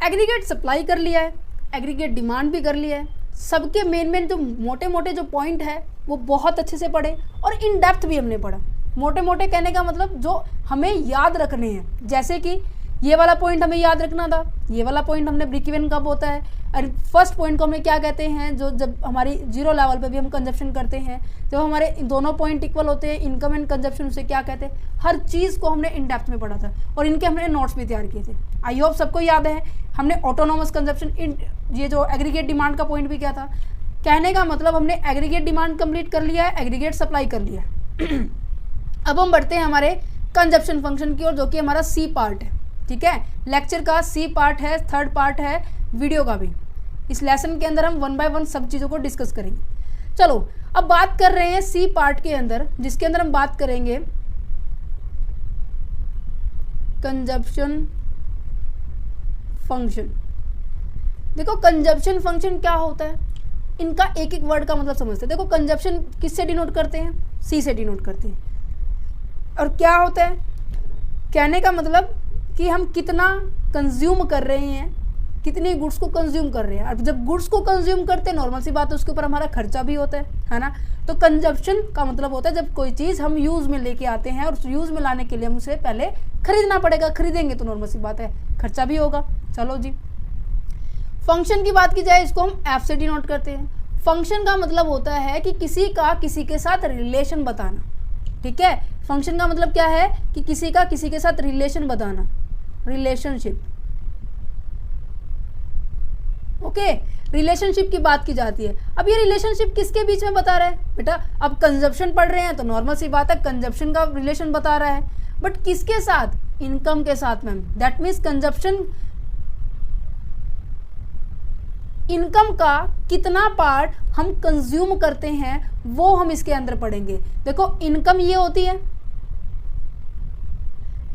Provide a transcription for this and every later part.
Aggregate supply कर लिया है, एग्रीगेट डिमांड भी कर लिया है, सबके मेन जो मोटे मोटे जो पॉइंट है वो बहुत अच्छे से पढ़े और इन डेप्थ भी हमने पढ़ा। मोटे मोटे कहने का मतलब जो हमें याद रखने हैं, जैसे कि ये वाला पॉइंट हमें याद रखना था, ये वाला पॉइंट हमने ब्रेक इवन कब होता है, और फर्स्ट पॉइंट को हमें क्या कहते हैं, जो जब हमारी जीरो लेवल पे भी हम कंजप्शन करते हैं, जब हमारे दोनों पॉइंट इक्वल होते हैं, इनकम एंड कंजप्शन, उसे क्या कहते हैं, हर चीज़ को हमने इन डेप्थ में पढ़ा था और इनके हमने नोट्स भी तैयार किए थे। आई होप सबको याद है। हमने ऑटोनोमस कंजप्शन, ये जो एग्रीगेट डिमांड का पॉइंट भी क्या था, कहने का मतलब हमने एग्रीगेट डिमांड कंप्लीट कर लिया है, एग्रीगेट सप्लाई कर लिया है। अब हम बढ़ते हैं हमारे कंजप्शन फंक्शन की ओर, जो कि हमारा सी पार्ट है। ठीक है, लेक्चर का सी पार्ट है, थर्ड पार्ट है वीडियो का भी। इस लेसन के अंदर हम 1 बाय 1 सब चीज़ों को डिस्कस करेंगे। चलो अब बात कर रहे हैं सी पार्ट के अंदर, जिसके अंदर हम बात करेंगे कंजप्शन फंक्शन। देखो कंजप्शन फंक्शन क्या होता है, इनका एक एक वर्ड का मतलब समझते हैं। देखो कंजप्शन किससे डिनोट करते हैं, सी से डिनोट करते हैं। और क्या होता है, कहने का मतलब कि हम कितना कंज्यूम कर रहे हैं, कितने गुड्स को कंज्यूम कर रहे हैं। और जब गुड्स को कंज्यूम करते हैं, नॉर्मल सी बात है, उसके ऊपर हमारा खर्चा भी होता है ना। तो कंजप्शन का मतलब होता है जब कोई चीज़ हम यूज़ में लेके आते हैं और उस यूज़ में लाने के लिए हम उसे पहले खरीदना पड़ेगा, खरीदेंगे तो नॉर्मल सी बात है खर्चा भी होगा। चलो जी, फंक्शन की बात की जाए, इसको हम एफ से डिनोट करते हैं। फंक्शन का मतलब होता है कि किसी का किसी के साथ रिलेशन बताना। ठीक है, फंक्शन का मतलब क्या है कि किसी का किसी के साथ रिलेशन बताना, रिलेशनशिप। ओके, रिलेशनशिप की बात की जाती है। अब ये रिलेशनशिप किसके बीच में बता रहा है बेटा, अब कंजप्शन पढ़ रहे हैं तो नॉर्मल सी बात है कंजप्शन का रिलेशन बता रहा है, बट किसके साथ, इनकम के साथ ma'am. That means consumption, income का कितना पार्ट हम कंज्यूम करते हैं वो हम इसके अंदर पढ़ेंगे। देखो इनकम ये होती है,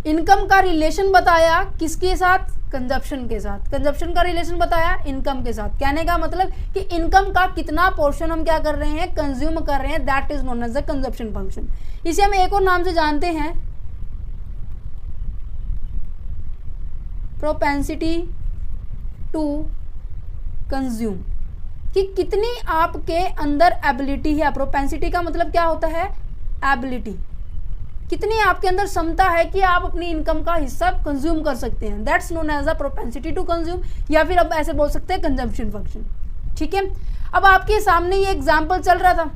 इनकम का रिलेशन बताया किसके साथ, कंजप्शन के साथ। कंजप्शन का रिलेशन बताया इनकम के साथ। कहने का मतलब कि इनकम का कितना पोर्शन हम क्या कर रहे हैं, कंज्यूम कर रहे हैं, that is known as the consumption function. इसे हम एक और नाम से जानते हैं, प्रोपेंसिटी टू कंज्यूम, कि कितनी आपके अंदर एबिलिटी है। प्रोपेंसिटी का मतलब क्या होता है, एबिलिटी, कितनी आपके अंदर क्षमता है कि आप अपनी इनकम का हिस्सा कंज्यूम कर सकते हैं। That's known as a propensity to consume, या फिर अब ऐसे बोल सकते हैं कंजम्पशन फंक्शन। ठीक है, अब आपके सामने ये एग्जांपल चल रहा था,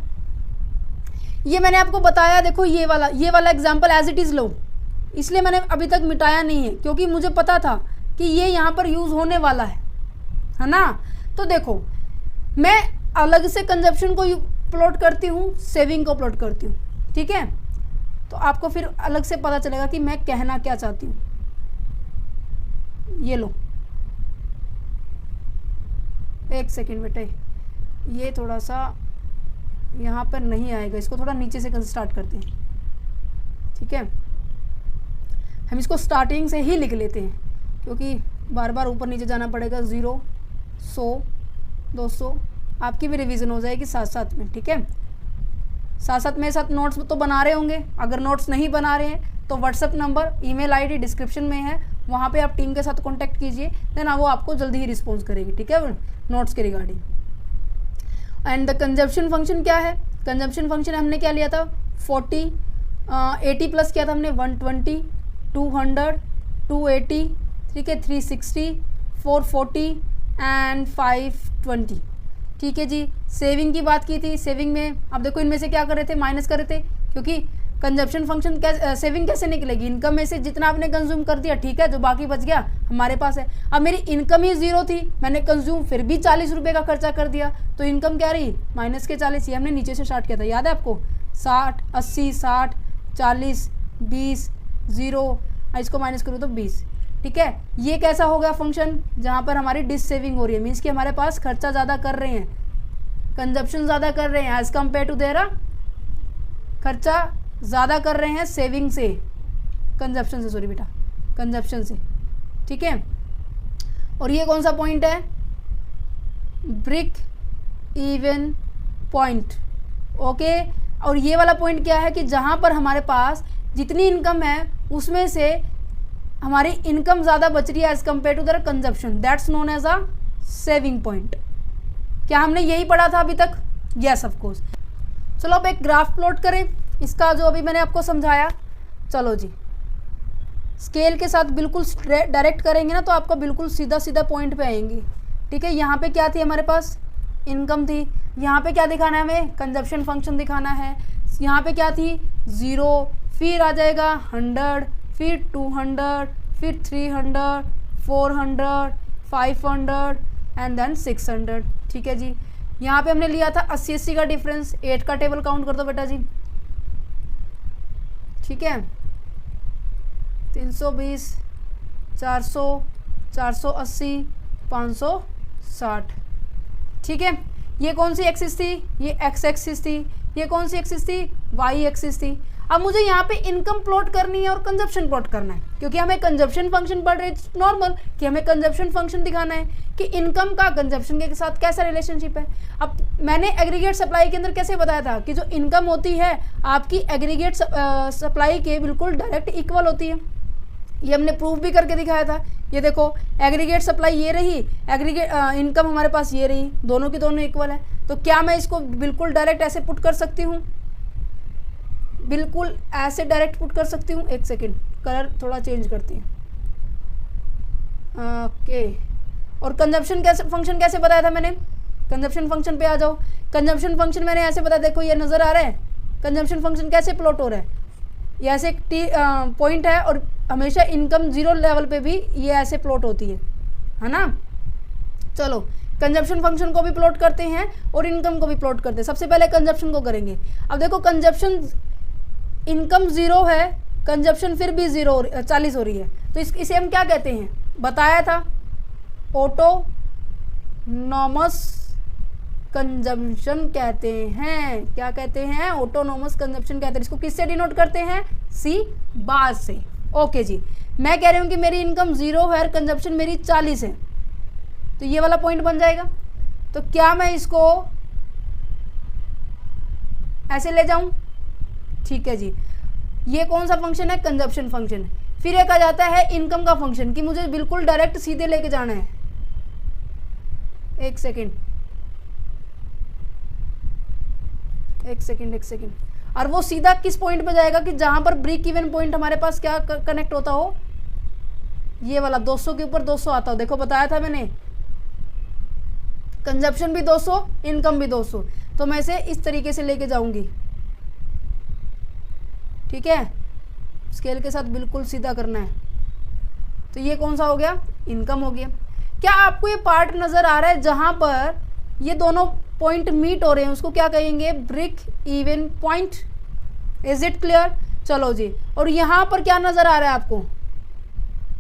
ये मैंने आपको बताया। देखो ये वाला example as it is low, इसलिए मैंने अभी तक मिटाया नहीं है, क्योंकि मुझे पता था कि ये यहाँ पर यूज होने वाला है ना। तो देखो मैं अलग से कंजप्शन को प्लॉट करती हूँ, सेविंग को प्लॉट करती हूँ। ठीक है, तो आपको फिर अलग से पता चलेगा कि मैं कहना क्या चाहती हूँ। ये लो, एक सेकेंड बेटे, ये थोड़ा सा यहाँ पर नहीं आएगा, इसको थोड़ा नीचे से स्टार्ट करते हैं। ठीक है, हम इसको स्टार्टिंग से ही लिख लेते हैं, क्योंकि बार बार ऊपर नीचे जाना पड़ेगा। 0, 100, 200, आपकी भी रिवीजन हो जाएगी साथ साथ में। ठीक है, साथ साथ मेरे साथ नोट्स तो बना रहे होंगे। अगर नोट्स नहीं बना रहे हैं तो WhatsApp number, email ID description में है, वहाँ पे आप टीम के साथ कांटेक्ट कीजिए, देन वो आपको जल्दी ही रिस्पॉन्स करेगी। ठीक है, नोट्स के regarding. And the consumption function क्या है, कंजप्शन फंक्शन हमने क्या लिया था, 40, 80 प्लस किया था हमने 120, 200, 280, ठीक है, 360, 440 एंड 520। ठीक है जी, सेविंग की बात की थी। सेविंग में अब देखो इनमें से क्या कर रहे थे, माइनस कर रहे थे, क्योंकि कंजप्शन फंक्शन सेविंग कैसे निकलेगी, इनकम में से जितना आपने कंज्यूम कर दिया, ठीक है, जो बाकी बच गया हमारे पास है। अब मेरी इनकम ही 0 थी, मैंने कंज्यूम फिर भी 40 रुपये का खर्चा कर दिया, तो इनकम क्या रही, माइनस के 40। ये हमने नीचे से स्टार्ट किया था, याद है आपको, 60, 80, 60, 40, 20, 0, इसको माइनस करूँ तो 20। ठीक है, ये कैसा हो गया फंक्शन, जहाँ पर हमारी डिस सेविंग हो रही है, मीन्स कि हमारे पास खर्चा ज़्यादा कर रहे हैं, कंजप्शन ज़्यादा कर रहे हैं एज कम्पेयर टू देरा, खर्चा ज़्यादा कर रहे हैं सेविंग से, कंजप्शन से, सॉरी बेटा, कंजप्शन से। ठीक है, और ये कौन सा पॉइंट है, ब्रेक इवन पॉइंट। ओके, और ये वाला पॉइंट क्या है कि जहाँ पर हमारे पास जितनी इनकम है उसमें से हमारी इनकम ज़्यादा बच रही है as compare to the consumption, that's known as a saving point. क्या हमने यही पढ़ा था अभी तक? Yes of course. चलो अब एक ग्राफ प्लॉट करें इसका, जो अभी मैंने आपको समझाया। चलो जी, स्केल के साथ बिल्कुल डायरेक्ट करेंगे ना तो आपका बिल्कुल सीधा सीधा पॉइंट पे आएंगी। ठीक है, यहाँ पे क्या थी हमारे पास? इनकम थी। यहाँ पे क्या दिखाना है हमें? कंजप्शन फंक्शन दिखाना है। यहाँ पे क्या थी? 0, फिर आ जाएगा 100, फिर 200, फिर 300, 400, 500 एंड देन 600। ठीक है जी, यहाँ पे हमने लिया था 80 का डिफरेंस। 8 का टेबल काउंट कर दो बेटा जी। ठीक है, 320, 400, 480, 560। ठीक है, ये कौन सी एक्सिस थी? ये एक्स एक्सिस थी। ये कौन सी एक्सिस थी? वाई एक्सिस थी। अब मुझे यहाँ पे इनकम प्लॉट करनी है और कंजप्शन प्लॉट करना है, क्योंकि हमें कंजप्शन फंक्शन पढ़ रहे हैं नॉर्मल कि हमें कंजप्शन फंक्शन दिखाना है कि इनकम का कंजप्शन के साथ कैसा रिलेशनशिप है। अब मैंने एग्रीगेट सप्लाई के अंदर कैसे बताया था कि जो इनकम होती है आपकी एग्रीगेट सप्लाई के बिल्कुल डायरेक्ट इक्वल होती है। ये हमने प्रूफ भी करके दिखाया था। ये देखो, एग्रीगेट सप्लाई ये रही, एग्रीगेट इनकम हमारे पास ये रही, दोनों की दोनों इक्वल है। तो क्या मैं इसको बिल्कुल डायरेक्ट ऐसे पुट कर सकती हूँ? बिल्कुल ऐसे डायरेक्ट पुट कर सकती हूँ। एक सेकेंड, कलर थोड़ा चेंज करती हूँ। ओके, और कंजप्शन कैसे फंक्शन कैसे बताया था मैंने? कंजप्शन फंक्शन पे आ जाओ। कंजप्शन फंक्शन मैंने ऐसे बताया, देखो ये नज़र आ रहा है कंजप्शन फंक्शन कैसे प्लॉट हो रहा है। ये ऐसे एक पॉइंट है और हमेशा इनकम 0 लेवल पे भी ये ऐसे प्लॉट होती है ना। चलो कंजप्शन फंक्शन को भी प्लॉट करते हैं और इनकम को भी प्लॉट करते हैं। सबसे पहले कंजप्शन को करेंगे। अब देखो, कंजप्शन इनकम 0 है, कंजप्शन फिर भी 40 हो रही है, तो इसे हम क्या कहते हैं? बताया था, ऑटोनॉमस कंजम्पशन कहते हैं। क्या कहते हैं? ऑटोनॉमस कंजम्पशन कहते हैं। इसको किससे डिनोट करते हैं? सी बार से। ओके जी, मैं कह रही हूँ कि मेरी इनकम 0 है और कंजम्पशन मेरी 40 है, तो ये वाला पॉइंट बन जाएगा। तो क्या मैं इसको ऐसे ले जाऊं? ठीक है जी, ये कौन सा फंक्शन है? Consumption function. फिर एक आ जाता है इनकम का फंक्शन कि मुझे बिल्कुल डायरेक्ट सीधे लेके जाना है। एक सेकेंड, और वो सीधा किस पॉइंट पे जाएगा कि जहां पर ब्रेक इवन पॉइंट हमारे पास क्या कनेक्ट होता हो? ये वाला 200 के ऊपर 200 आता हो। देखो बताया था मैंने, कंजप्शन भी 200, इनकम भी 200, तो मैं इसे इस तरीके से लेके जाऊंगी। ठीक है, स्केल के साथ बिल्कुल सीधा करना है। तो ये कौन सा हो गया? इनकम हो गया। क्या आपको ये पार्ट नजर आ रहा है जहां पर ये दोनों पॉइंट मीट हो रहे हैं? उसको क्या कहेंगे? Break even point. Is it clear? चलो जी, और यहाँ पर क्या नजर आ रहा है आपको?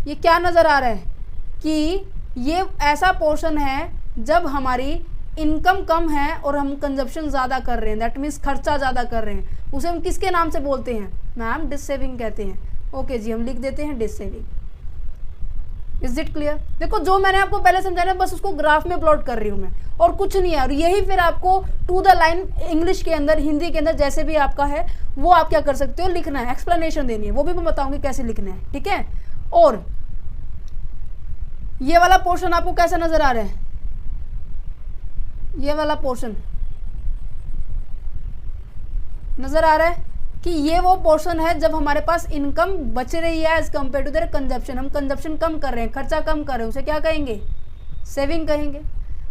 ये क्या नजर आ रहा है कि ये ऐसा पोर्शन है जब हमारी इनकम कम है और हम कंजप्शन ज़्यादा कर रहे हैं, दैट मीन्स खर्चा ज़्यादा कर रहे हैं। उसे हम किसके नाम से बोलते हैं? मैम डिस सेविंग कहते हैं। ओके जी, हम लिख देते हैं dissaving. Is it clear? देखो, जो मैंने आपको पहले समझाया बस उसको ग्राफ में प्लॉट कर रही हूँ मैं, और कुछ नहीं है। और यही फिर आपको टू द लाइन इंग्लिश के अंदर, हिंदी के अंदर जैसे भी आपका है वो आप क्या कर सकते हो? लिखना है, एक्सप्लेनेशन देनी है, वो भी मैं बताऊंगी कैसे लिखना है। ठीक है, और ये वाला पोर्शन आपको कैसा नजर आ रहा है? ये वाला पोर्शन नजर आ रहा है कि ये वो पोर्शन है जब हमारे पास इनकम बच रही है as compare to their consumption. हम कंजप्शन कम कर रहे हैं, खर्चा कम कर रहे हैं, उसे क्या कहेंगे? सेविंग कहेंगे।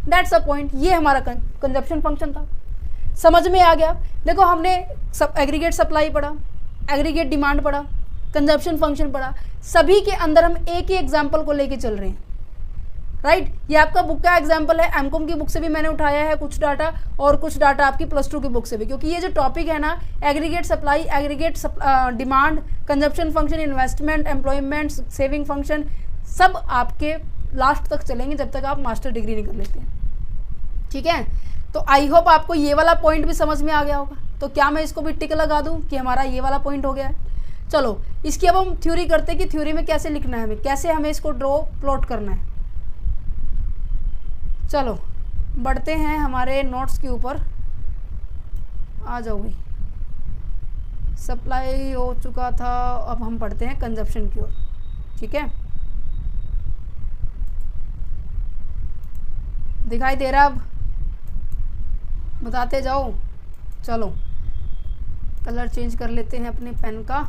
That's a point. ये हमारा कंजप्शन फंक्शन था। समझ में आ गया? देखो, हमने एग्रीगेट सप्लाई पढ़ा, एग्रीगेट डिमांड पढ़ा, कंजप्शन फंक्शन पढ़ा, सभी के अंदर हम एक ही एग्जाम्पल को लेके चल रहे हैं। राइट, ये आपका बुक का एग्जाम्पल है, एमकॉम की बुक से भी मैंने उठाया है कुछ डाटा, और कुछ डाटा आपकी +2 की बुक से भी, क्योंकि ये जो टॉपिक है ना, aggregate supply, aggregate demand, consumption function, investment, employment, saving function, सब आपके लास्ट तक चलेंगे जब तक आप मास्टर डिग्री नहीं कर लेते हैं। ठीक है, तो आई होप आपको ये वाला पॉइंट भी समझ में आ गया होगा। तो क्या मैं इसको भी टिक लगा दूं कि हमारा ये वाला पॉइंट हो गया है? चलो, इसकी अब हम थ्योरी करते हैं कि थ्योरी में कैसे लिखना है हमें, कैसे हमें इसको ड्रॉ प्लॉट करना है। चलो बढ़ते हैं हमारे नोट्स के ऊपर। आ जाओ भाई, सप्लाई हो चुका था, अब हम पढ़ते हैं कंजप्शन की ओर। ठीक है, दिखाई दे रहा? अब बताते जाओ। चलो कलर चेंज कर लेते हैं अपने पेन का,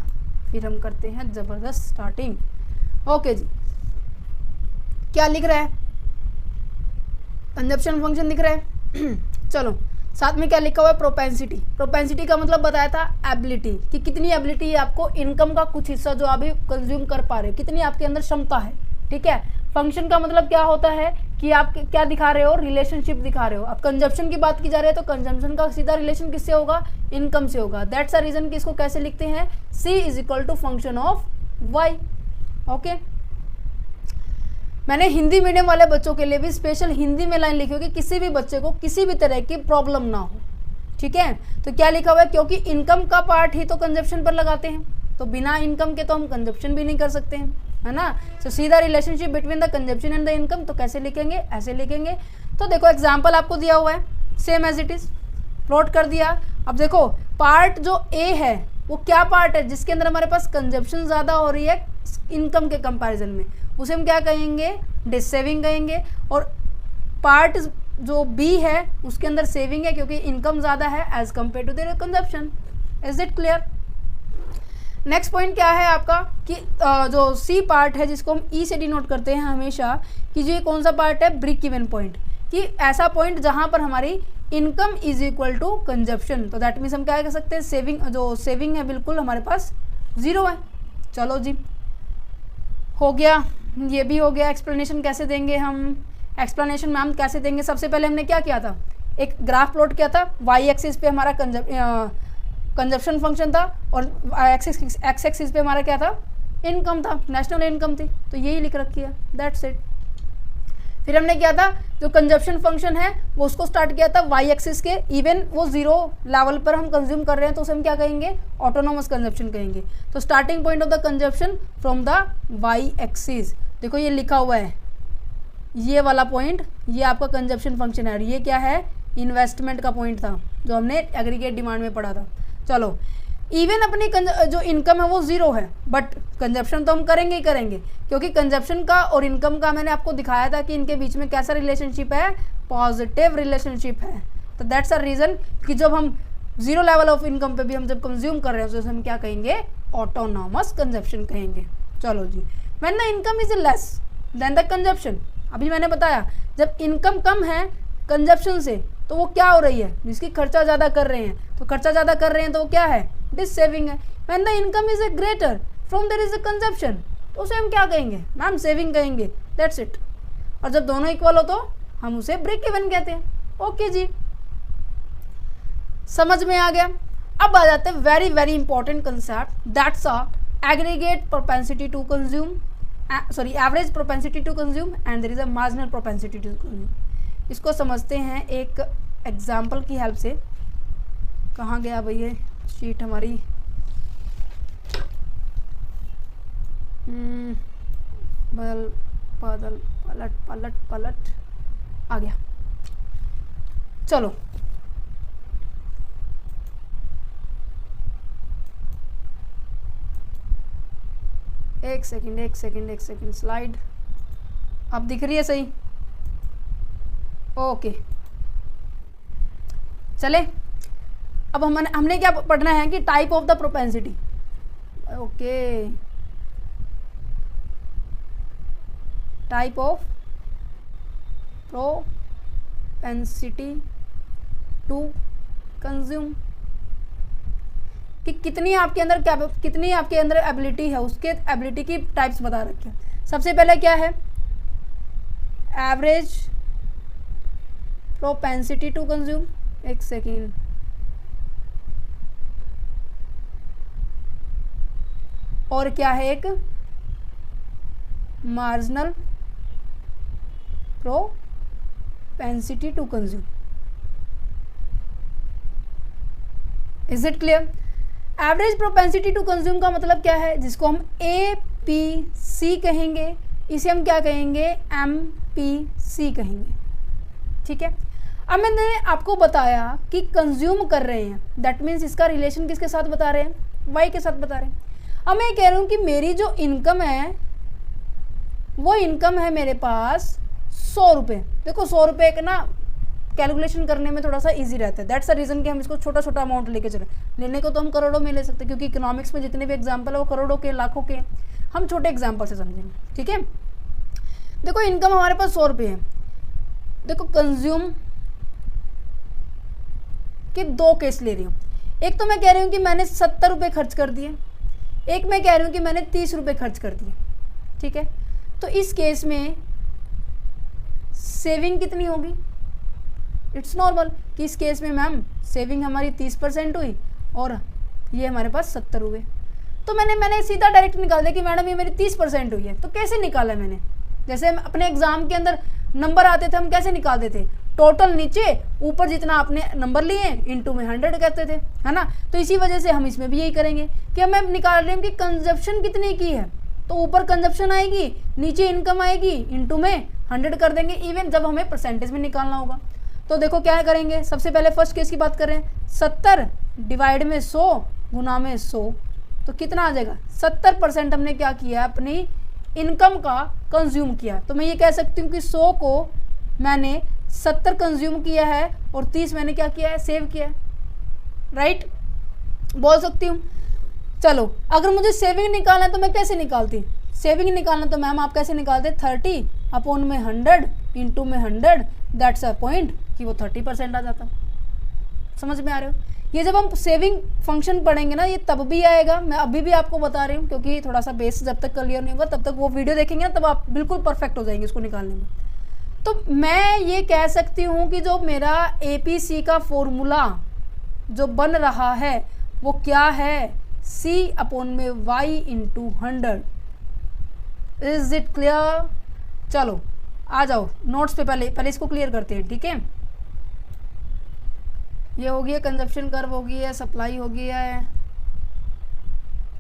फिर हम करते हैं ज़बरदस्त स्टार्टिंग। ओके जी, क्या लिख रहा है? कंजप्शन फंक्शन दिख रहा है। चलो साथ में क्या लिखा हुआ है? प्रोपेंसिटी। प्रोपेंसिटी का मतलब बताया था एबिलिटी, कि कितनी एबिलिटी है आपको, इनकम का कुछ हिस्सा जो अभी कंज्यूम कर पा रहे हो, कितनी आपके अंदर क्षमता है। ठीक है, फंक्शन का मतलब क्या होता है कि आप क्या दिखा रहे हो? रिलेशनशिप दिखा रहे हो। अब कंजप्शन की बात की जा रही है तो कंजप्शन का सीधा रिलेशन किससे होगा? इनकम से होगा। दैट्स अ रीजन कि इसको कैसे लिखते हैं? C is equal to function of Y। Okay, मैंने हिंदी मीडियम वाले बच्चों के लिए भी स्पेशल हिंदी में लाइन लिखी होगी, किसी भी बच्चे को किसी भी तरह की प्रॉब्लम ना हो। ठीक है, तो क्या लिखा हुआ है? क्योंकि इनकम का पार्ट ही तो कंजप्शन पर लगाते हैं, तो बिना इनकम के तो हम कंजप्शन भी नहीं कर सकते हैं, है ना। तो सीधा relationship between the consumption and the income, तो कैसे लिखेंगे? ऐसे लिखेंगे। तो देखो एग्जाम्पल आपको दिया हुआ है, same as it is plot कर दिया। अब देखो पार्ट जो ए है वो क्या पार्ट है? जिसके अंदर हमारे पास कंजप्शन ज़्यादा हो रही है इनकम के कंपैरिजन में, उसे हम क्या कहेंगे? डिसेविंग कहेंगे। और पार्ट जो बी है उसके अंदर सेविंग है, क्योंकि इनकम ज़्यादा है as compare to the consumption. Is it clear? Next point क्या है आपका कि जो सी पार्ट है जिसको हम ई से डिनोट करते हैं हमेशा, कि जो ये कौन सा पार्ट है? ब्रेक इवन पॉइंट, कि ऐसा पॉइंट जहाँ पर हमारी income is equal to consumption. तो दैट मीन्स हम क्या कह सकते हैं? सेविंग, जो सेविंग है बिल्कुल हमारे पास ज़ीरो है। चलो जी, हो गया, ये भी हो गया। एक्सप्लेनेशन कैसे देंगे हम? एक्सप्लेनेशन मैम कैसे देंगे? सबसे पहले हमने क्या किया था? एक ग्राफ प्लॉट किया था। वाई एक्सिस पे हमारा कंजप्शन फंक्शन था और एक्स एक्सिस पे हमारा क्या था? इनकम था, नेशनल इनकम थी। तो यही लिख रखी है, दैट्स इट। फिर हमने क्या था? जो कंजप्शन फंक्शन है वो उसको स्टार्ट किया था वाई एक्सिस के, इवन वो जीरो लेवल पर हम कंज्यूम कर रहे हैं तो उसे हम क्या कहेंगे? ऑटोनोमस कंजप्शन कहेंगे। तो starting point of the consumption from the Y axis, देखो ये लिखा हुआ है, ये वाला पॉइंट, ये आपका कंजप्शन फंक्शन है। और ये क्या है? इन्वेस्टमेंट का पॉइंट था जो हमने एग्रीगेट डिमांड में पढ़ा था। चलो, इवन अपनी जो इनकम है वो ज़ीरो है, बट कंजप्शन तो हम करेंगे ही करेंगे, क्योंकि कंजप्शन का और इनकम का मैंने आपको दिखाया था कि इनके बीच में कैसा रिलेशनशिप है? पॉजिटिव रिलेशनशिप है। तो दैट्स अ रीज़न कि जब हम जीरो लेवल ऑफ इनकम पे भी हम जब कंज्यूम कर रहे हैं तो हम क्या कहेंगे? ऑटोनॉमस कंजप्शन कहेंगे। चलो जी, when the income is less than the consumption, अभी मैंने बताया जब इनकम कम है कंजप्शन से तो वो क्या हो रही है? जिसकी खर्चा ज़्यादा कर रहे हैं, तो खर्चा ज़्यादा कर रहे हैं तो वो क्या है? डिस सेविंग है। When the income is a greater from there is a consumption, तो उसे हम क्या कहेंगे? मैम सेविंग कहेंगे, दैट्स इट। और जब दोनों इक्वल हो तो हम उसे ब्रेक इवन कहते हैं। ओके जी, समझ में आ गया। अब आ जाते हैं very very important concept, that's a aggregate propensity to consume, average propensity to consume and there is a marginal propensity to consume. इसको समझते हैं एक एग्जाम्पल की हेल्प से। कहाँ गया भैया शीट हमारी? बदल बदल पलट पलट पलट आ गया। चलो एक सेकंड, स्लाइड अब दिख रही है सही? ओके, चले। अब हमने क्या पढ़ना है कि type of the propensity. Okay, type of propensity to consume, कि कितनी आपके अंदर एबिलिटी है, उसके एबिलिटी की टाइप्स बता रखे हैं। सबसे पहले क्या है? एवरेज प्रोपेंसिटी टू कंज्यूम, एक सेकेंड, और क्या है? एक marginal propensity to consume. Is it clear? Average propensity to consume का मतलब क्या है? जिसको हम APC कहेंगे, इसे हम क्या कहेंगे? MPC कहेंगे। ठीक है, अब मैंने आपको बताया कि कंज्यूम कर रहे हैं, दैट मीन्स इसका रिलेशन किसके साथ बता रहे हैं? वाई के साथ बता रहे हैं। अब मैं कह रहा हूँ कि मेरी जो इनकम है वो इनकम है मेरे पास 100 रुपये। देखो 100 रुपये का ना कैलकुलेशन करने में थोड़ा सा इजी रहता है, दैट्स द रीज़न कि हम इसको छोटा छोटा अमाउंट लेके चले। लेने को तो हम करोड़ों में ले सकते हैं, क्योंकि इकोनॉमिक्स में जितने भी एग्जाम्पल है वो करोड़ों के, लाखों के, हम छोटे एग्जाम्पल से समझेंगे, ठीक है। देखो इनकम हमारे पास 100 रुपये है। देखो कंज्यूम के 2 केस ले रही हूँ। एक तो मैं कह रही हूँ कि मैंने 70 रुपये खर्च कर दिए, एक मैं कह रही हूँ कि मैंने 30 रुपये खर्च कर दिए, ठीक है। तो इस केस में सेविंग कितनी होगी? इट्स नॉर्मल कि इस केस में मैम सेविंग हमारी 30% हुई और ये हमारे पास 70 हुए। तो मैंने सीधा डायरेक्ट निकाल दिया कि मैडम ये मेरी 30% हुई है। तो कैसे निकाला मैंने? जैसे हम अपने एग्जाम के अंदर नंबर आते थे, हम कैसे निकालते थे? टोटल नीचे, ऊपर जितना आपने नंबर लिए इनटू में 100 कहते थे, है ना। तो इसी वजह से हम इसमें भी यही करेंगे कि हम निकाल रहे हैं कि कंजप्शन कितनी की है, तो ऊपर कंजप्शन आएगी, नीचे इनकम आएगी, इनटू में 100 कर देंगे, इवन जब हमें परसेंटेज में निकालना होगा। तो देखो क्या करेंगे, सबसे पहले फर्स्ट केस की बात करें, 70 डिवाइड में 100 गुना में 100, तो कितना आ जाएगा? 70% हमने क्या किया, अपनी इनकम का कंज्यूम किया। तो मैं ये कह सकती हूँ कि 100 को मैंने 70 कंज्यूम किया है और 30 मैंने क्या किया है, सेव किया है, राइट, बोल सकती हूँ। चलो अगर मुझे सेविंग निकालना है तो मैं कैसे निकालती? सेविंग निकालना तो मैम आप कैसे निकालते? 30 अपॉन में 100 इंटू में 100, दैट्स अ पॉइंट कि वो 30% आ जाता। समझ में आ रहे हो? ये जब हम सेविंग फंक्शन पढ़ेंगे ना, ये तब भी आएगा, मैं अभी भी आपको बता रही हूँ, क्योंकि थोड़ा सा बेस जब तक क्लियर नहीं होगा तब तक वो वीडियो देखेंगे ना, तब आप बिल्कुल परफेक्ट हो जाएंगे इसको निकालने में। तो मैं ये कह सकती हूँ कि जो मेरा APC का फॉर्मूला जो बन रहा है वो क्या है? C अपॉन में Y into 100। Is it clear? चलो आ जाओ नोट्स पे, पहले इसको क्लियर करते हैं, ठीक है। ये हो गया कंजप्शन कर्व, हो गई है सप्लाई, हो गया है,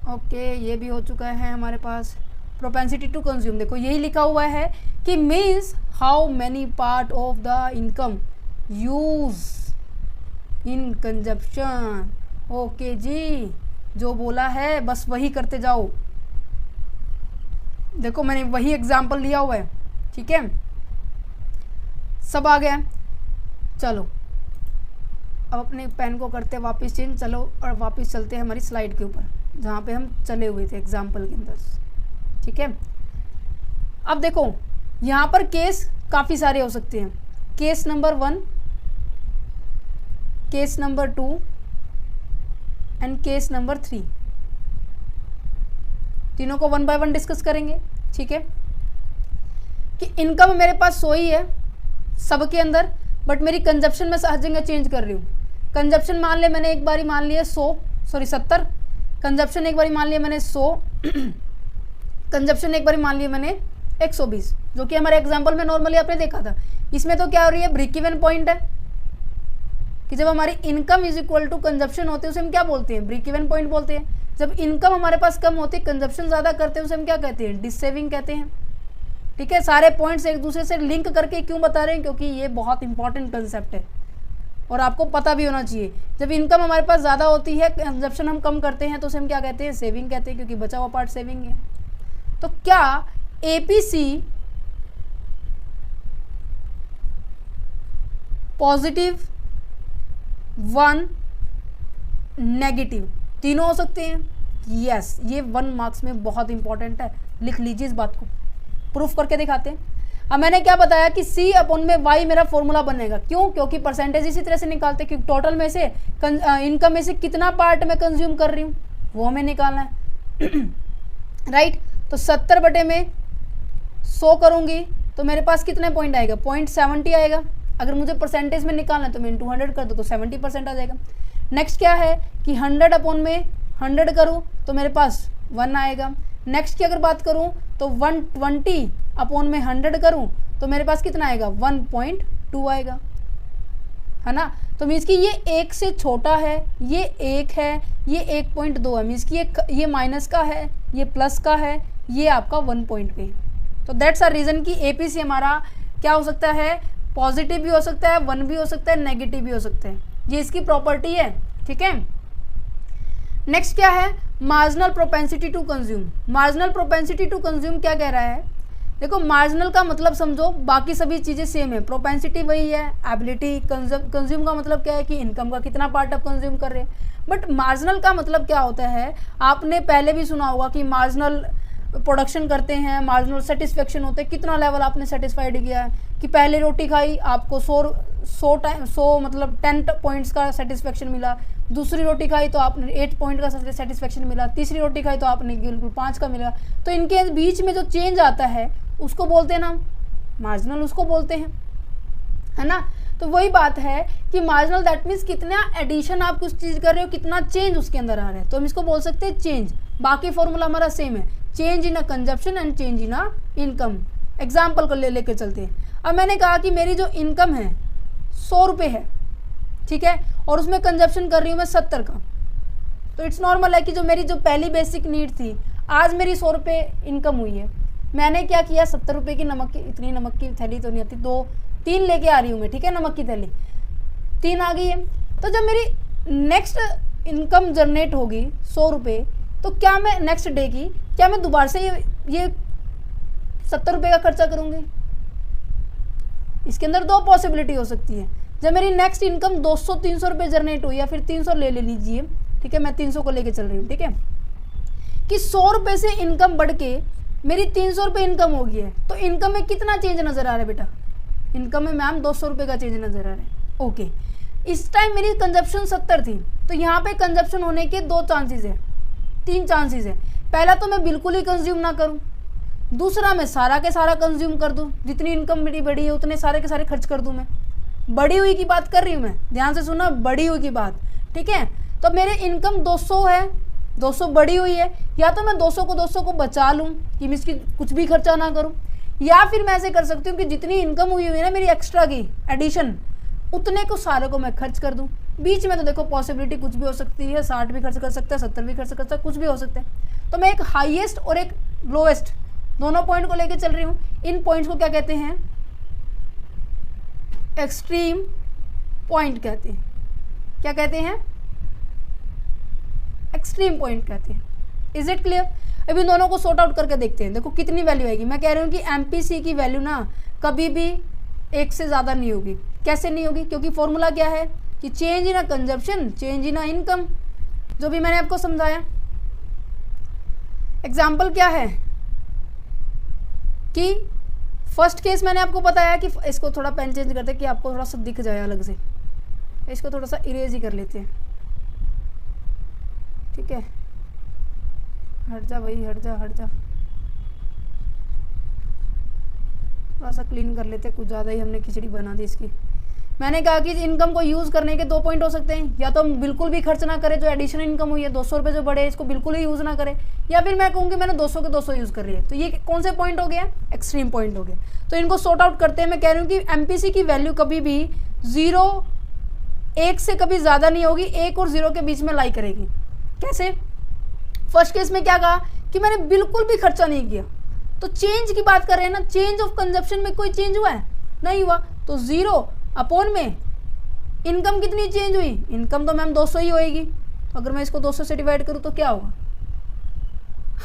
ओके, ये भी हो चुका है हमारे पास। प्रोपेंसिटी टू कंज्यूम, देखो यही लिखा हुआ है कि means how many part of the income use in consumption. Okay जी, जो बोला है बस वही करते जाओ। देखो मैंने वही एग्जाम्पल लिया हुआ है, ठीक है, सब आ गया। चलो अब अपने पेन को करते हैं वापस चेंज, चलो और वापस चलते हैं हमारी स्लाइड के ऊपर जहाँ पे हम चले हुए थे एग्जाम्पल के अंदर, ठीक है। अब देखो यहाँ पर केस काफ़ी सारे हो सकते हैं, case number 1, case number 2 and case number 3। तीनों को 1 बाय 1 डिस्कस करेंगे, ठीक है। कि इनकम मेरे पास 100 ही है सबके अंदर, बट मेरी कंजप्शन में हर जगह चेंज कर रही हूँ। कंजप्शन मान ले मैंने एक बारी मान लिया 70, कंजप्शन एक बारी मान लिया मैंने 100, कंजप्शन एक बारी मान लिया मैंने 120, जो कि हमारे एग्जाम्पल में नॉर्मली आपने देखा था। इसमें तो क्या हो रही है, ब्रेक इवन पॉइंट है कि जब हमारी income is equal to consumption होते हैं उसे हम क्या बोलते हैं, ब्रेक इवन पॉइंट बोलते हैं। जब इनकम हमारे पास कम होती है, कंजप्शन ज़्यादा करते हैं, उसे हम क्या कहते हैं, डिसेविंग कहते हैं, ठीक है। सारे पॉइंट्स एक दूसरे से लिंक करके क्यों बता रहे हैं, क्योंकि ये बहुत इंपॉर्टेंट कंसेप्ट है और आपको पता भी होना चाहिए। जब इनकम हमारे पास ज़्यादा होती है, कंजप्शन हम कम करते हैं, तो उसे हम क्या कहते हैं, सेविंग कहते हैं, क्योंकि बचा हुआ पार्ट सेविंग है। तो क्या APC पॉजिटिव, 1 नेगेटिव तीनों हो सकते हैं? यस, ये 1 मार्क्स में बहुत इंपॉर्टेंट है, लिख लीजिए इस बात को, प्रूफ करके दिखाते हैं। अब मैंने क्या बताया कि C अपॉन में Y मेरा फॉर्मूला बनेगा, क्यों? क्योंकि परसेंटेज इसी तरह से निकालते हैं, क्योंकि टोटल में से इनकम में से कितना पार्ट मैं कंज्यूम कर रही हूँ वो हमें निकालना है, राइट। तो 70 बटे में 100 करूँगी तो मेरे पास कितने पॉइंट आएगा, 0.70 आएगा। अगर मुझे परसेंटेज में निकालना है तो मैं इंटू 100 कर दूँ तो 70% आ जाएगा। नेक्स्ट क्या है कि 100 अपॉन में 100 करूँ तो मेरे पास 1 आएगा। नेक्स्ट की अगर बात करूँ तो 120 अपॉन में 100 करूँ तो मेरे पास कितना आएगा, 1.2 आएगा, है ना। तो मीन्स कि ये 1 से छोटा है, ये 1 है, ये 1.2 है, मीन्स कि ये माइनस का है, ये प्लस का है, ये आपका 1 पॉइंट पे है। तो दैट्स आर रीज़न कि APC हमारा क्या हो सकता है, पॉजिटिव भी हो सकता है, 1 भी हो सकता है, नेगेटिव भी हो सकता है, ये इसकी प्रॉपर्टी है, ठीक है। नेक्स्ट क्या है, marginal propensity to consume. Marginal propensity to consume क्या कह रहा है, देखो मार्जिनल का मतलब समझो, बाकी सभी चीज़ें सेम है, प्रोपेंसिटी वही है, एबिलिटी, कंज्यूम का मतलब क्या है कि इनकम का कितना पार्ट आप कंज्यूम कर रहे हैं। बट मार्जिनल का मतलब क्या होता है, आपने पहले भी सुना होगा कि मार्जिनल प्रोडक्शन करते हैं, मार्जिनल सेटिस्फेक्शन होता है, कितना लेवल आपने सेटिस्फाइड किया है, कि पहले रोटी खाई आपको 100 मतलब 10 पॉइंट्स का सेटिस्फेक्शन मिला, दूसरी रोटी खाई तो आपने 8 पॉइंट का सेटिस्फेक्शन मिला, तीसरी रोटी खाई तो आपने बिल्कुल 5 का मिला। तो इनके बीच में जो चेंज आता है उसको बोलते हैं ना मार्जिनल, उसको बोलते हैं, है ना। तो वही बात है कि मार्जिनल दैट मीन्स कितना एडिशन आप कुछ चीज़ कर रहे हो, कितना चेंज उसके अंदर आ रहा है, तो हम इसको बोल सकते हैं चेंज। बाकी फॉर्मूला हमारा सेम है, change in a consumption and change in a income. Example को लेकर चलते हैं। अब मैंने कहा कि मेरी जो इनकम है 100 रुपये है, ठीक है, और उसमें कंजप्शन कर रही हूँ मैं 70 का, तो इट्स नॉर्मल है कि जो मेरी जो पहली बेसिक नीड थी, आज मेरी 100 रुपये इनकम हुई है, मैंने क्या किया 70 रुपये की नमक की, इतनी नमक की थैली तो नहीं आती, 3 लेके आ रही हूँ मैं, ठीक है, नमक की थैली 3 आ गई है। तो जब मेरी नेक्स्ट इनकम जनरेट होगी 100 रुपये, तो क्या मैं नेक्स्ट डे की, क्या मैं दोबारा से ये 70 रुपये का खर्चा करूँगी? इसके अंदर 2 पॉसिबिलिटी हो सकती है। जब मेरी नेक्स्ट इनकम 200-300 रुपये जनरेट हुई, या फिर 300 ले लीजिए, ठीक है, मैं 300 को लेके चल रही हूँ, ठीक है, कि 100 रुपये से इनकम बढ़ के मेरी 300 रुपये इनकम हो गई है, तो इनकम में कितना चेंज नज़र आ रहा है बेटा? इनकम में मैम 200 रुपये का चेंज नज़र आ रहा है। ओके, इस टाइम मेरी कंजप्शन 70 थी, तो यहाँ पे कंजप्शन होने के 2 चांसेस है, 3 चांसेस है। पहला तो मैं बिल्कुल ही कंज्यूम ना करूँ, दूसरा मैं सारा के सारा कंज्यूम कर दूँ, जितनी इनकम मेरी बढ़ी है उतने सारे के सारे खर्च कर दूँ। मैं बढ़ी हुई की बात कर रही हूँ, मैं ध्यान से सुना, बढ़ी हुई की बात, ठीक है। तो मेरे इनकम 200 है, 200 बढ़ी हुई है, या तो मैं 200 को बचा लूँ कि मैं इसकी कुछ भी खर्चा ना करूँ, या फिर मैं ऐसे कर सकती हूँ कि जितनी इनकम हुई है ना मेरी एक्स्ट्रा की एडिशन, उतने को सारे को मैं खर्च कर दूँ। बीच में तो देखो पॉसिबिलिटी कुछ भी हो सकती है, 60 भी खर्च कर सकता है, 70 भी खर्च कर सकता है, कुछ भी हो सकता है। तो मैं एक हाईएस्ट और एक लोएस्ट दोनों पॉइंट को लेकर चल रही हूँ। इन पॉइंट्स को क्या कहते हैं? एक्सट्रीम पॉइंट कहते हैं। क्या कहते हैं? एक्सट्रीम पॉइंट कहते हैं। Is it clear? अभी इन दोनों को सॉर्ट आउट करके देखते हैं। देखो कितनी वैल्यू आएगी। मैं कह रही हूँ कि एमपीसी की वैल्यू ना कभी भी 1 से ज़्यादा नहीं होगी। कैसे नहीं होगी? क्योंकि फॉर्मूला क्या है कि change in a consumption, change in a income, जो भी मैंने आपको समझाया। एग्जाम्पल क्या है कि फर्स्ट केस मैंने आपको बताया कि इसको थोड़ा पेन चेंज करते कि आपको थोड़ा सा दिख जाए अलग से, इसको थोड़ा सा इरेज ही कर लेते हैं, ठीक है। हट जा भाई, हट जा, हट जा, थोड़ा सा क्लीन कर लेते, कुछ ज़्यादा ही हमने खिचड़ी बना दी इसकी। मैंने कहा कि इनकम को यूज़ करने के 2 पॉइंट हो सकते हैं, या तो हम बिल्कुल भी खर्च ना करें, जो एडिशनल इनकम हुई है 200 रुपये जो बढ़े इसको बिल्कुल ही यूज़ ना करें, या फिर मैं कहूँगी मैंने 200 के 200 यूज़ कर रही है। तो ये कौन से पॉइंट हो गया? एक्सट्रीम पॉइंट हो गया। तो इनको सॉर्ट आउट करते हैं। मैं कह रही हूँ कि एमपीसी की वैल्यू कभी भी 1 से कभी ज़्यादा नहीं होगी, 1 और 0 के बीच में लाई करेगी। कैसे? फर्स्ट केस में क्या कहा कि मैंने बिल्कुल भी खर्चा नहीं किया, तो चेंज की बात कर रहे हैं ना, चेंज ऑफ कंजप्शन में कोई चेंज हुआ है? नहीं हुआ। तो 0 अपॉन में इनकम कितनी चेंज हुई? इनकम तो मैम 200 ही होएगी। तो अगर मैं इसको 200 से डिवाइड करूँ तो क्या होगा?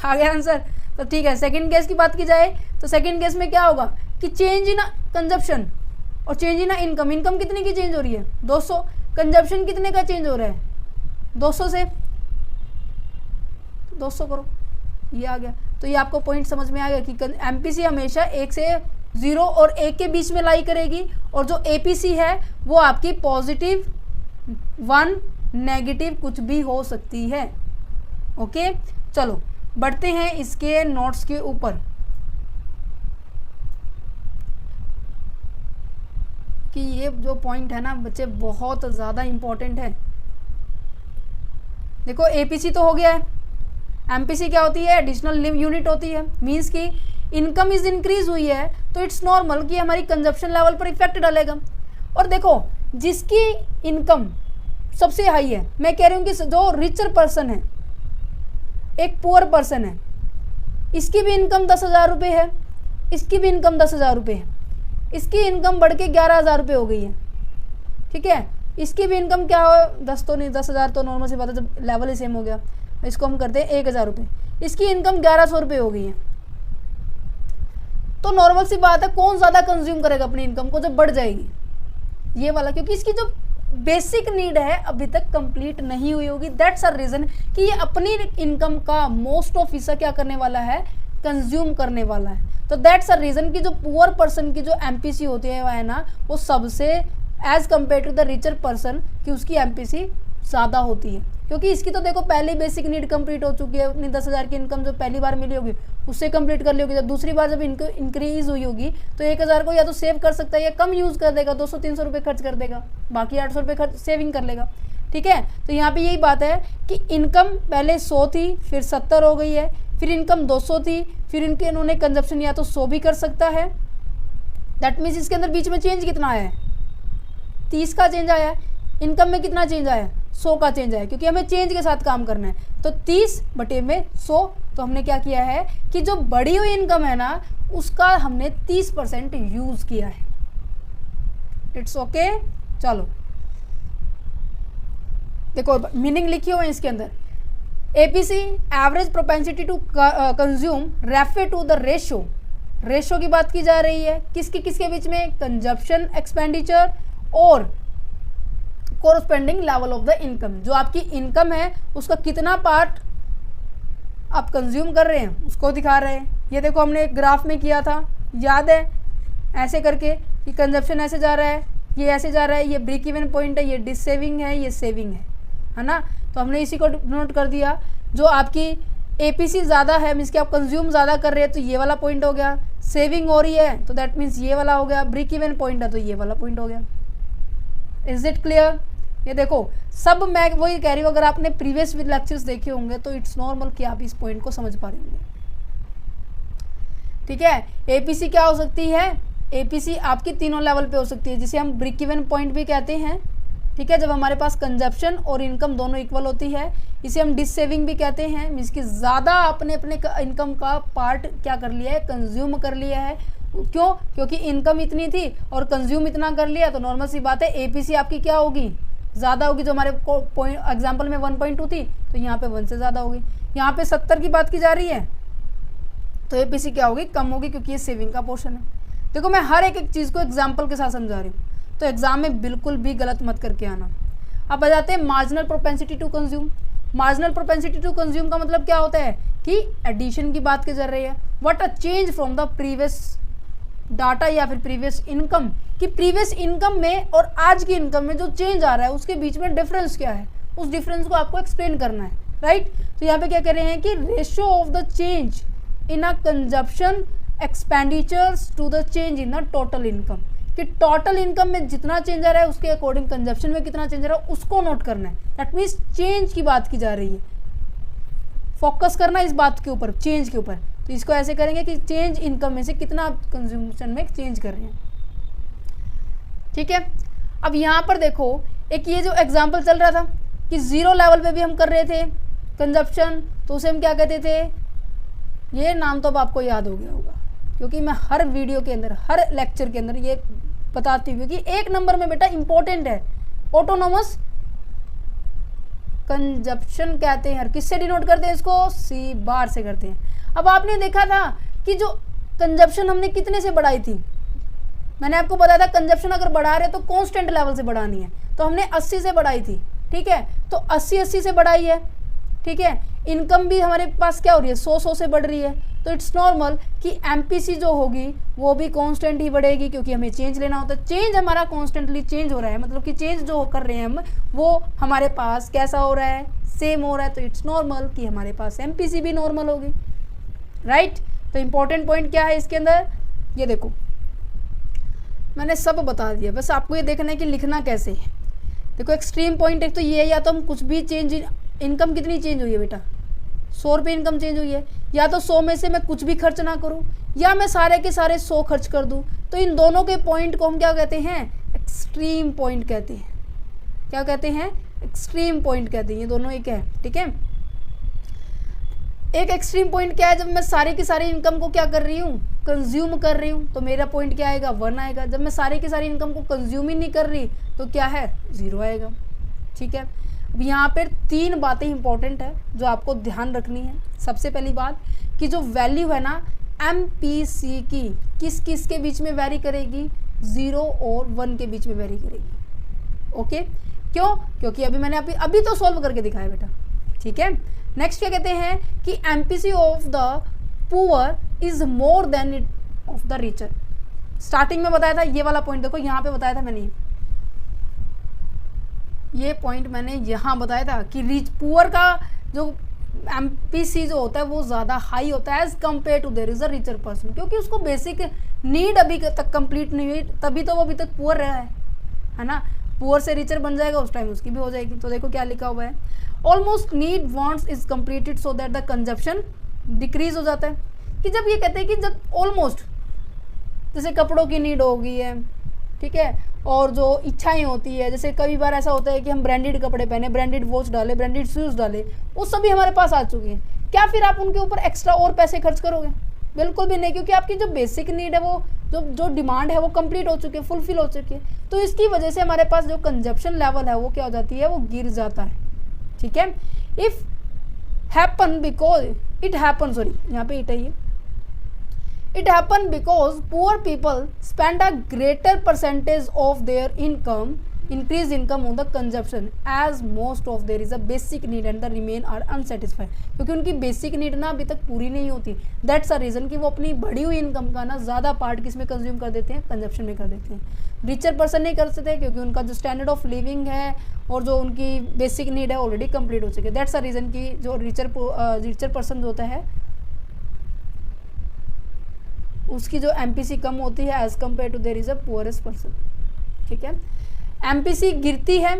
आ गया आंसर। तो ठीक है, सेकंड केस की बात की जाए तो सेकंड केस में क्या होगा कि चेंज इन कंजप्शन और चेंज इन इनकम। इनकम कितने की चेंज हो रही है? 200। कंजप्शन कितने का चेंज हो रहा है? 200 से 200 करो, ये आ गया। तो ये आपको पॉइंट समझ में आ गया कि एमपीसी हमेशा 1 से 0 और 1 के बीच में लाई करेगी, और जो एपीसी है वो आपकी पॉजिटिव 1 नेगेटिव कुछ भी हो सकती है। ओके, चलो बढ़ते हैं इसके नोट्स के ऊपर कि ये जो पॉइंट है ना बच्चे बहुत ज़्यादा इम्पोर्टेंट है। देखो एपीसी तो हो गया है, एमपीसी क्या होती है? एडिशनल यूनिट होती है। मीन्स कि इनकम इज इंक्रीज हुई है तो इट्स नॉर्मल कि हमारी कंजप्शन लेवल पर इफेक्ट डालेगा। और देखो जिसकी इनकम सबसे हाई है, मैं कह रही हूँ कि जो रिचर पर्सन है, एक पुअर पर्सन है, इसकी भी इनकम 10,000 रुपये है, इसकी भी इनकम 10,000 रुपये है, इसकी इनकम बढ़ के 11,000 रुपये हो गई है, ठीक है। इसकी भी इनकम क्या हो, 10 तो नहीं, 10,000 तो नॉर्मल सी बात है जब लेवल ही सेम हो गया। इसको हम करते हैं 1,000 रुपये, इसकी इनकम 1,100 रुपये हो गई है। तो नॉर्मल सी बात है कौन ज़्यादा कंज्यूम करेगा अपनी इनकम को जब बढ़ जाएगी, ये वाला, क्योंकि इसकी जो बेसिक नीड है अभी तक कंप्लीट नहीं हुई होगी। दैट्स अ रीज़न कि ये अपनी इनकम का मोस्ट ऑफ हिस्सा क्या करने वाला है, कंज्यूम करने वाला है। तो दैट्स अ रीज़न कि जो पुअर पर्सन की जो एमपीसी होती है ना, वो सबसे as compare to the richer person की उसकी एमपीसी ज़्यादा होती है, क्योंकि इसकी तो देखो पहली बेसिक नीड कंप्लीट हो चुकी है। अपनी 10,000 की इनकम जो पहली बार मिली होगी उससे कंप्लीट कर ली होगी। जब दूसरी बार जब इनको इंक्रीज हुई होगी तो 1,000 को या तो सेव कर सकता है या कम यूज़ कर देगा, 200-300 रुपये खर्च कर देगा, बाकी 800 रुपये खर्च सेविंग कर लेगा। ठीक है, तो यहाँ पे यही बात है कि इनकम पहले 100 थी, फिर 70 हो गई है, फिर इनकम 200 थी, फिर इन्होंने कंजप्शन या तो 100 भी कर सकता है। दैट मीन्स इसके अंदर बीच में चेंज कितना आया है, 30 का चेंज आया है। इनकम में कितना चेंज आया, 100 का चेंज आया, क्योंकि हमें चेंज के साथ काम करना है। तो 30 बटे में 100, तो हमने क्या किया है कि जो बढ़ी हुई इनकम है ना उसका हमने 30% यूज़ किया है। It's okay. चलो देखो मीनिंग लिखी हुई है इसके अंदर, APC average propensity to consume refer to the ratio. Ratio की बात की जा रही है किसके बीच में, कंजप्शन एक्सपेंडिचर और कोरस्पेंडिंग लेवल ऑफ द इनकम। जो आपकी इनकम है उसका कितना पार्ट आप कंज्यूम कर रहे हैं उसको दिखा रहे हैं। ये देखो हमने एक ग्राफ में किया था, याद है, ऐसे करके कि कंजप्शन ऐसे जा रहा है, ये ऐसे जा रहा है, ये ब्रेक इवन पॉइंट है, ये डिस सेविंग है, ये सेविंग है ना। तो हमने इसी को नोट कर दिया। जो आपकी एपीसी ज़्यादा है मीन्स कि आप कंज्यूम ज़्यादा कर रहे हैं तो ये वाला पॉइंट हो गया, सेविंग हो रही है तो दैट मीन्स ये वाला हो गया, ब्रेक इवन पॉइंट है तो ये वाला पॉइंट हो गया। Is it clear? ये देखो सब मैं वही कह रही हूँ, अगर आपने प्रीवियस लेक्चर्स देखे होंगे तो इट्स नॉर्मल कि आप इस पॉइंट को समझ पा रहे होंगे। ठीक है, एपीसी क्या हो सकती है, एपीसी आपकी तीनों लेवल पे हो सकती है, जिसे हम ब्रेक इवन पॉइंट भी कहते हैं। ठीक है, जब हमारे पास कंजप्शन और इनकम दोनों इक्वल होती है, इसे हम डिस सेविंग भी कहते हैं, मीन्स कि ज़्यादा आपने अपने इनकम का पार्ट क्या कर लिया है, कंज्यूम कर लिया है। क्यों? क्योंकि इनकम इतनी थी और कंज्यूम इतना कर लिया, तो नॉर्मल सी बात है एपीसी आपकी क्या होगी, ज़्यादा होगी। जो हमारे पॉइंट एग्जाम्पल में 1.2 थी तो यहाँ पे 1 से ज़्यादा होगी। यहाँ पे 70 की बात की जा रही है तो एपीसी क्या होगी, कम होगी, क्योंकि ये सेविंग का पोर्शन है। देखो मैं हर एक चीज़ को एग्जाम्पल के साथ समझा रही हूँ, तो एग्जाम में बिल्कुल भी गलत मत करके आना। अब आ जाते हैं marginal propensity to consume. Marginal propensity to consume का मतलब क्या होता है कि एडिशन की बात की जा रही है। What a change from the previous data या फिर प्रीवियस इनकम, कि प्रीवियस इनकम में और आज की इनकम में जो चेंज आ रहा है उसके बीच में डिफरेंस क्या है, उस डिफरेंस को आपको एक्सप्लेन करना है, राइट। तो यहाँ पे क्या कह रहे हैं कि ratio of the change in a consumption expenditures to the change in the total income, कि टोटल इनकम में जितना चेंज आ रहा है उसके अकॉर्डिंग कंजप्शन में कितना चेंज आ रहा है उसको नोट करना है। दैट मीन्स चेंज की बात की जा रही है, फोकस करना इस बात के ऊपर, चेंज के ऊपर। तो इसको ऐसे करेंगे कि चेंज इनकम में से कितना आप कंज्यूमशन में चेंज कर रहे हैं। ठीक है, अब यहाँ पर देखो एक ये जो एग्जांपल चल रहा था कि जीरो लेवल पे भी हम कर रहे थे कंजप्शन, तो उसे हम क्या कहते थे, ये नाम तो अब आपको याद हो गया होगा, क्योंकि मैं हर वीडियो के अंदर हर लेक्चर के अंदर ये बताती हूँ कि एक नंबर में बेटा इंपॉर्टेंट है, ऑटोनोमस कंजप्शन कहते हैं। किससे डिनोट करते हैं इसको, सी बार से करते हैं। अब आपने देखा था कि जो कंजप्शन हमने कितने से बढ़ाई थी, मैंने आपको बताया था कंजप्शन अगर बढ़ा रहे तो कांस्टेंट लेवल से बढ़ानी है, तो हमने 80 से बढ़ाई थी। ठीक है, तो 80 से बढ़ाई है। ठीक है, इनकम भी हमारे पास क्या हो रही है, 100 से बढ़ रही है, तो इट्स नॉर्मल कि एमपीसी जो होगी वो भी कांस्टेंट ही बढ़ेगी, क्योंकि हमें चेंज लेना होता है। चेंज हमारा कांस्टेंटली चेंज हो रहा है, मतलब कि चेंज जो कर रहे हैं हम वो हमारे पास कैसा हो रहा है, सेम हो रहा है, तो इट्स नॉर्मल कि हमारे पास एमपीसी भी नॉर्मल होगी, राइट। तो इम्पोर्टेंट पॉइंट क्या है इसके अंदर, ये देखो मैंने सब बता दिया, बस आपको ये देखना है कि लिखना कैसे है। देखो एक्सट्रीम पॉइंट एक तो ये है, या तो हम कुछ भी चेंज, इनकम कितनी चेंज हुई है बेटा, 100 रुपये इनकम चेंज हुई है, या तो 100 में से मैं कुछ भी खर्च ना करूं, या मैं सारे के सारे 100 खर्च कर दूं, तो इन दोनों के पॉइंट को हम क्या कहते हैं, एक्सट्रीम पॉइंट कहते हैं। क्या कहते हैं, एक्सट्रीम पॉइंट कहते हैं, ये दोनों एक है। ठीक है, एक एक्सट्रीम पॉइंट क्या है, जब मैं सारी की सारी इनकम को क्या कर रही हूँ, कंज्यूम कर रही हूँ, तो मेरा पॉइंट क्या आएगा, 1 आएगा। जब मैं सारी की सारी इनकम को कंज्यूम ही नहीं कर रही तो क्या है, 0 आएगा। ठीक है, अब यहाँ पर 3 बातें इंपॉर्टेंट है जो आपको ध्यान रखनी है। सबसे पहली बात कि जो वैल्यू है ना MPC की किस किस के बीच में वेरी करेगी, 0 और 1 के बीच में वेरी करेगी। ओके, क्यों? क्योंकि अभी मैंने अभी तो सॉल्व करके दिखाया बेटा, ठीक है। नेक्स्ट क्या कहते हैं कि MPC of the poor is more than it of the richer. Starting में बताया था ये वाला पॉइंट, देखो यहाँ पे बताया था मैंने, ये पॉइंट मैंने यहाँ बताया था कि रिच पुअर का जो MPC जो होता है वो ज़्यादा हाई होता है as compare to there is a richer person, क्योंकि उसको बेसिक नीड अभी तक कंप्लीट नहीं हुई, तभी तो वो अभी तक पुअर रहा है ना। पुअर से रिचर बन जाएगा उस टाइम उसकी भी हो जाएगी। तो देखो क्या लिखा हुआ है, almost need wants is completed so that the consumption decrease हो जाता है। कि जब ये कहते हैं कि जब ऑलमोस्ट, जैसे कपड़ों की नीड हो गई है, ठीक है, और जो इच्छाएं होती है, जैसे कई बार ऐसा होता है कि हम ब्रांडेड कपड़े पहने, ब्रांडेड वॉच डाले, ब्रांडेड शूज़ डाले, वो सभी हमारे पास आ चुकी हैं। क्या फिर आप उनके ऊपर एक्स्ट्रा और पैसे खर्च करोगे? बिल्कुल भी नहीं, क्योंकि आपकी जो बेसिक नीड है, वो जो डिमांड है वो कंप्लीट हो चुकी है, फुलफिल हो चुकी है। तो इसकी वजह से हमारे पास जो कंजप्शन लेवल है वो क्या हो जाती है, वो गिर जाता है, ठीक है। If happen because it happen, sorry यहाँ पे इट है ये, it happened because poor people spend a greater percentage of their increased income on the consumption as most of there is a basic need and the remain are unsatisfied। क्योंकि उनकी basic need ना अभी तक पूरी नहीं होती, that's a reason कि वो अपनी बढ़ी हुई इनकम का ना ज़्यादा पार्ट किस में कंज्यूम कर देते हैं, कंजप्शन में कर देते हैं। रिचर पर्सन नहीं कर सकते क्योंकि उनका जो स्टैंडर्ड ऑफ लिविंग है और जो उनकी बेसिक नीड है ऑलरेडी कंप्लीट हो चुकी है। दैट्स अ रीज़न कि जो रिचर पर्सन जो होता है उसकी जो MPC कम होती है as compare to there is a poorest person, ठीक है। MPC गिरती है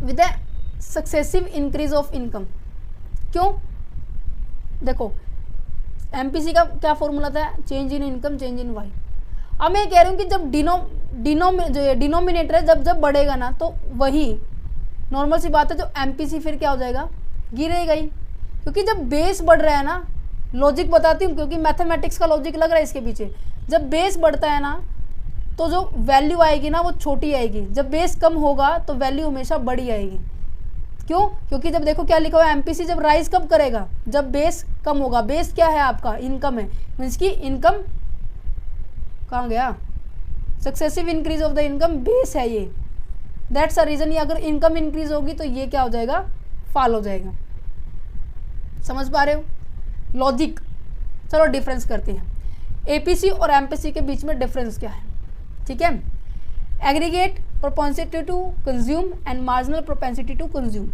with a successive increase of income. क्यों? देखो MPC का क्या फॉर्मूला था, change in income change in Y. अब मैं कह रही हूँ कि जब डिनोमिनेटर है जब बढ़ेगा ना, तो वही नॉर्मल सी बात है, जो MPC फिर क्या हो जाएगा, गिरेगा ही। क्योंकि जब बेस बढ़ रहा है ना, लॉजिक बताती हूँ क्योंकि मैथमेटिक्स का लॉजिक लग रहा है इसके पीछे, जब बेस बढ़ता है ना तो जो वैल्यू आएगी ना वो छोटी आएगी, जब बेस कम होगा तो वैल्यू हमेशा बड़ी आएगी। क्यों? क्योंकि जब देखो क्या लिखा हुआ है, MPC जब राइज कब करेगा, जब बेस कम होगा। बेस क्या है आपका, इनकम है, मीन्स की इनकम कहाँ गया, successive increase of the income base है ये। दैट्स अ रीज़न, ये अगर इनकम इंक्रीज होगी तो ये क्या हो जाएगा, फॉल हो जाएगा। समझ पा रहे हो लॉजिक? चलो डिफरेंस करते हैं, APC और MPC के बीच में डिफरेंस क्या है, ठीक है। Aggregate propensity to consume and marginal propensity to consume.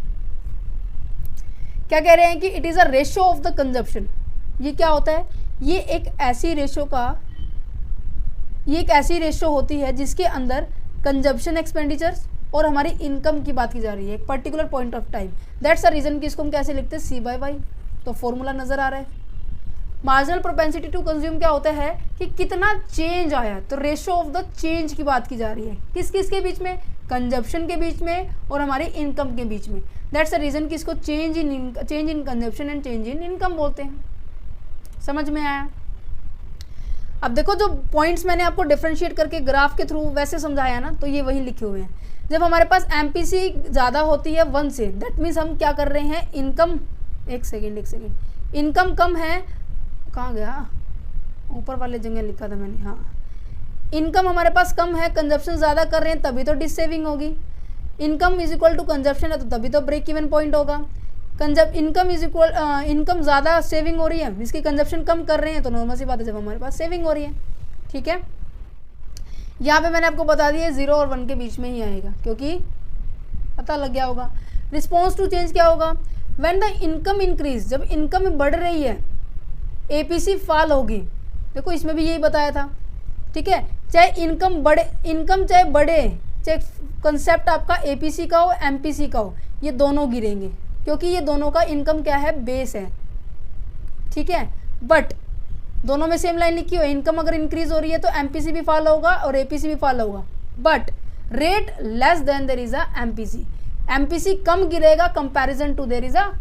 क्या कह रहे हैं कि it is a ratio of the consumption. ये क्या होता है, ये एक ऐसी रेशियो होती है जिसके अंदर कंजप्शन एक्सपेंडिचर्स और हमारी इनकम की बात की जा रही है एक particular point of time. That's a reason कि इसको हम कैसे लिखते हैं, C/Y। तो फॉर्मूला नज़र आ रहा है। मार्जिनल प्रोपेंसिटी टू कंज्यूम क्या होता है कि कितना चेंज आया, तो रेशियो ऑफ द चेंज की बात की जा रही है किस किस के बीच में, कंजप्शन के बीच में और हमारी इनकम के बीच में। दैट्स अ रीज़न कि इसको change in consumption and change in income बोलते हैं। समझ में आया? अब देखो जो पॉइंट्स मैंने आपको डिफ्रेंशिएट करके ग्राफ के थ्रू वैसे समझाया ना, तो ये वही लिखे हुए हैं। जब हमारे पास MPC ज़्यादा होती है 1 से, दैट मीन्स हम क्या कर रहे हैं, इनकम, एक सेकेंड, इनकम कम है, कहाँ गया, ऊपर वाले जगह लिखा था मैंने, हाँ, इनकम हमारे पास कम है, कंजप्शन ज़्यादा कर रहे हैं तभी तो डिस सेविंग होगी। Income is equal to consumption है तो तभी तो ब्रेक इवन पॉइंट होगा। इनकम ज़्यादा सेविंग हो रही है, इसकी कंजप्शन कम कर रहे हैं तो नॉर्मल सी बात है जब हमारे पास सेविंग हो रही है, ठीक है। यहाँ पे मैंने आपको बता दिया 0 और 1 के बीच में ही आएगा, क्योंकि पता लग गया होगा। रिस्पॉन्स टू चेंज क्या होगा, व्हेन द इनकम इंक्रीज, जब इनकम बढ़ रही है APC फॉल होगी। देखो इसमें भी यही बताया था, ठीक है। चाहे इनकम चाहे बढ़े, चाहे कंसेप्ट आपका APC का हो MPC का हो, ये दोनों गिरेंगे क्योंकि ये दोनों का इनकम क्या है, बेस है, ठीक है। बट दोनों में सेम लाइन लिखी हो, इनकम अगर इंक्रीज हो रही है तो MPC भी फॉल होगा और APC भी फॉल होगा, but rate less than there is a MPC कम गिरेगा comparison to there is a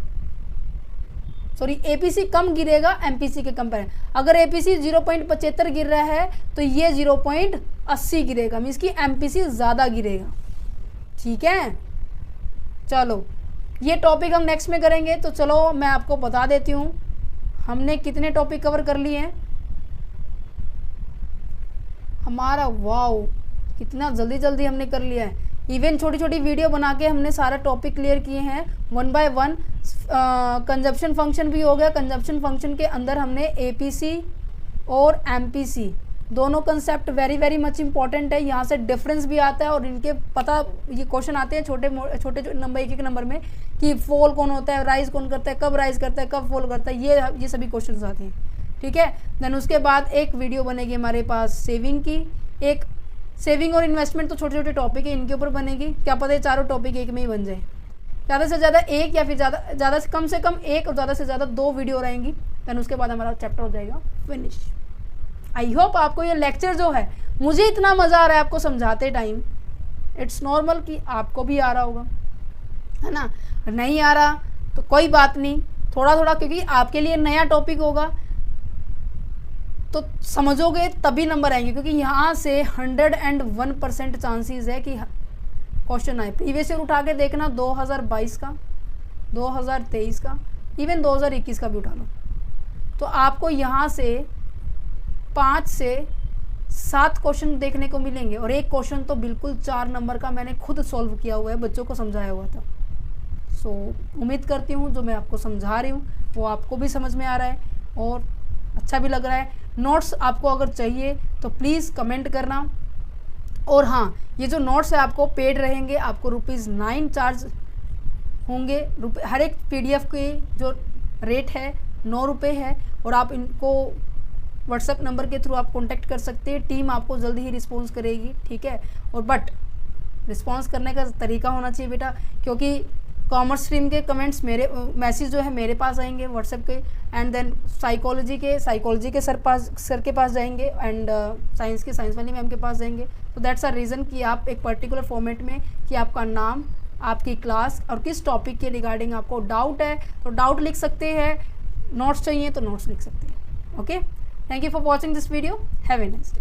APC कम गिरेगा MPC के कंपेयर। अगर APC 0.75 गिर रहा है तो ये 0.80 गिरेगा, मीन्स कि MPC ज़्यादा गिरेगा, ठीक है। चलो ये टॉपिक हम नेक्स्ट में करेंगे, तो चलो मैं आपको बता देती हूँ, हमने कितने टॉपिक कवर कर लिए हैं हमारा, वाओ कितना जल्दी जल्दी हमने कर लिया है। इवन छोटी छोटी वीडियो बना के हमने सारा टॉपिक क्लियर किए हैं 1 बाय 1। कंजप्शन फंक्शन भी हो गया। कंजप्शन फंक्शन के अंदर हमने एपीसी और एमपीसी दोनों concept very very much important है। यहाँ से डिफरेंस भी आता है और इनके पता ये क्वेश्चन आते हैं छोटे छोटे नंबर, एक एक नंबर में, कि फॉल कौन होता है, राइज कौन करता है, कब राइज करता है, कब फॉल करता है, ये सभी क्वेश्चन आते हैं। ठीक है, देन उसके बाद एक वीडियो बनेगी हमारे पास सेविंग की। एक सेविंग और इन्वेस्टमेंट तो छोटे छोटे टॉपिक है, इनके ऊपर बनेगी। क्या पता है चारों टॉपिक एक में ही बन जाए। ज़्यादा से ज़्यादा एक या फिर ज़्यादा से कम एक और ज़्यादा से ज़्यादा 2 वीडियो रहेंगी। देन उसके बाद हमारा चैप्टर हो जाएगा फिनिश। आई होप आपको ये लेक्चर जो है, मुझे इतना मज़ा आ रहा है आपको समझाते टाइम, इट्स नॉर्मल कि आपको भी आ रहा होगा, है ना। नहीं आ रहा तो कोई बात नहीं, थोड़ा थोड़ा, क्योंकि आपके लिए नया टॉपिक होगा तो समझोगे तभी नंबर आएंगे। क्योंकि यहाँ से 101% चांसेस है कि क्वेश्चन आए। प्रीवियस ईयर उठा के देखना, 2022 का, 2023 का, इवन 2021 का भी उठा लो, तो आपको यहाँ से 5 से 7 क्वेश्चन देखने को मिलेंगे। और एक क्वेश्चन तो बिल्कुल 4 नंबर का मैंने खुद सॉल्व किया हुआ है, बच्चों को समझाया हुआ था। सो उम्मीद करती हूँ जो मैं आपको समझा रही हूँ वो आपको भी समझ में आ रहा है और अच्छा भी लग रहा है। नोट्स आपको अगर चाहिए तो प्लीज़ कमेंट करना। और हाँ, ये जो नोट्स है आपको पेड रहेंगे, आपको ₹9 चार्ज होंगे। हर एक PDF के जो रेट है 9 रुपये है। और आप इनको व्हाट्सएप नंबर के थ्रू आप कांटेक्ट कर सकते हैं, टीम आपको जल्दी ही रिस्पॉन्स करेगी। ठीक है, और बट रिस्पॉन्स करने का तरीका होना चाहिए बेटा, क्योंकि कॉमर्स स्ट्रीम के कमेंट्स मैसेज जो है मेरे पास आएंगे व्हाट्सएप के, एंड देन साइकोलॉजी के सर के पास जाएंगे, एंड साइंस वाली मैम के पास जाएंगे। तो दैट्स अ रीज़न कि आप एक पर्टिकुलर फॉर्मेट में, कि आपका नाम, आपकी क्लास और किस टॉपिक के रिगार्डिंग आपको डाउट है तो डाउट लिख सकते हैं, नोट्स चाहिए तो नोट्स लिख सकते हैं। Okay, thank you for watching this video, have a nice day.